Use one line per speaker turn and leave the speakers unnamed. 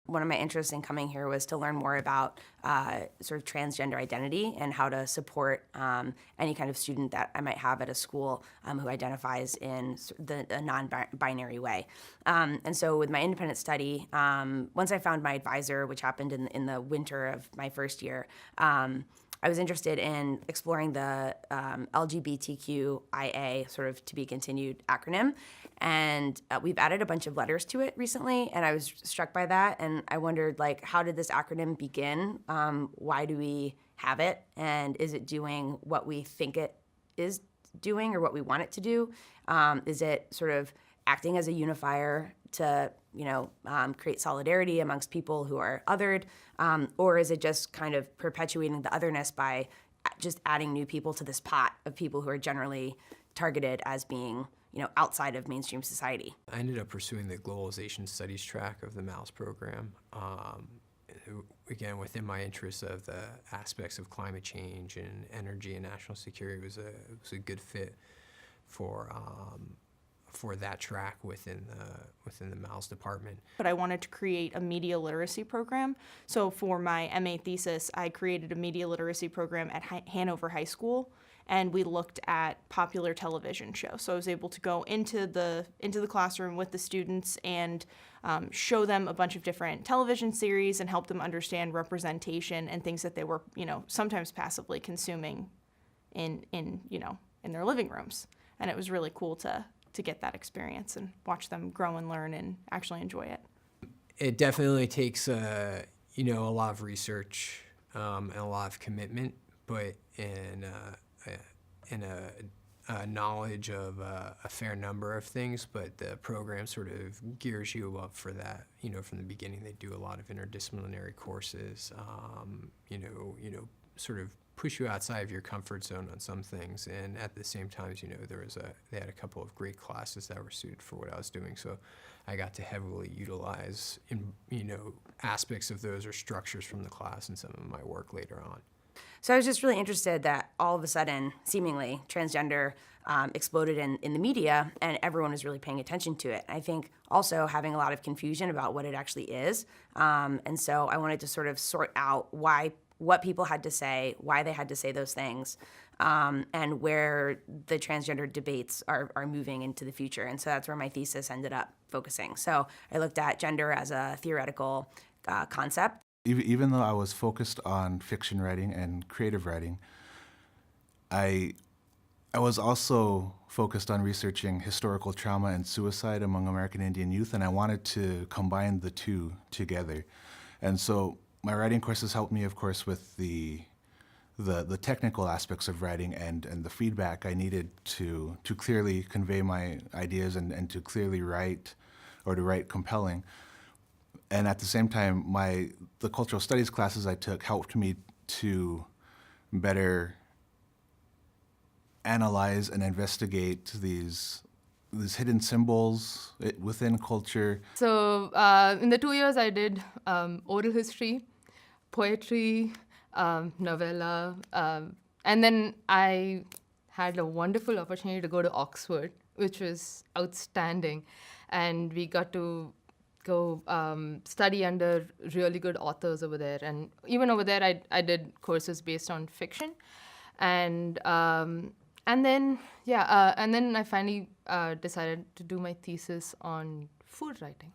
One of my interests in coming here was to learn more about sort of transgender identity and how to support any kind of student that I might have at a school who identifies in a non-binary way. And so with my independent study, once I found my advisor, which happened in the winter of my first year, I was interested in exploring the LGBTQIA, sort of to be continued acronym. And we've added a bunch of letters to it recently, and I was struck by that. And I wondered, like, how did this acronym begin? Why do we have it? And is it doing what we think it is doing or what we want it to do? Is it sort of acting as a unifier to, create solidarity amongst people who are othered? Or is it just kind of perpetuating the otherness by just adding new people to this pot of people who are generally targeted as being, outside of mainstream society?
I ended up pursuing the Globalization Studies track of the MALS program. Again, within my interests of the aspects of climate change and energy and national security, it was a good fit for that track within the MALS department.
But I wanted to create a media literacy program. So for my MA thesis, I created a media literacy program at Hanover High School, and we looked at popular television shows. So I was able to go into the classroom with the students and show them a bunch of different television series and help them understand representation and things that they were, sometimes passively consuming in their living rooms. And it was really cool to get that experience and watch them grow and learn and actually enjoy it.
It definitely takes a lot of research and a lot of commitment, but in a knowledge of a fair number of things. But the program sort of gears you up for that. From the beginning, they do a lot of interdisciplinary courses. Sort of push you outside of your comfort zone on some things, and at the same time, they had a couple of great classes that were suited for what I was doing, so I got to heavily utilize aspects of those or structures from the class in some of my work later on.
So I was just really interested that all of a sudden, seemingly, transgender exploded in the media, and everyone was really paying attention to it. I think also having a lot of confusion about what it actually is, and so I wanted to sort of sort out what people had to say, why they had to say those things, and where the transgender debates are moving into the future. And so that's where my thesis ended up focusing. So I looked at gender as a theoretical concept.
Even though I was focused on fiction writing and creative writing, I was also focused on researching historical trauma and suicide among American Indian youth, and I wanted to combine the two together. And so my writing courses helped me, of course, with the technical aspects of writing and the feedback I needed to clearly convey my ideas and to clearly write, or to write compelling. And at the same time, the cultural studies classes I took helped me to better analyze and investigate these hidden symbols within culture.
So in the 2 years I did oral history, poetry, novella, and then I had a wonderful opportunity to go to Oxford, which was outstanding. And we got to go study under really good authors over there. And even over there, I did courses based on fiction. And then I finally decided to do my thesis on food writing.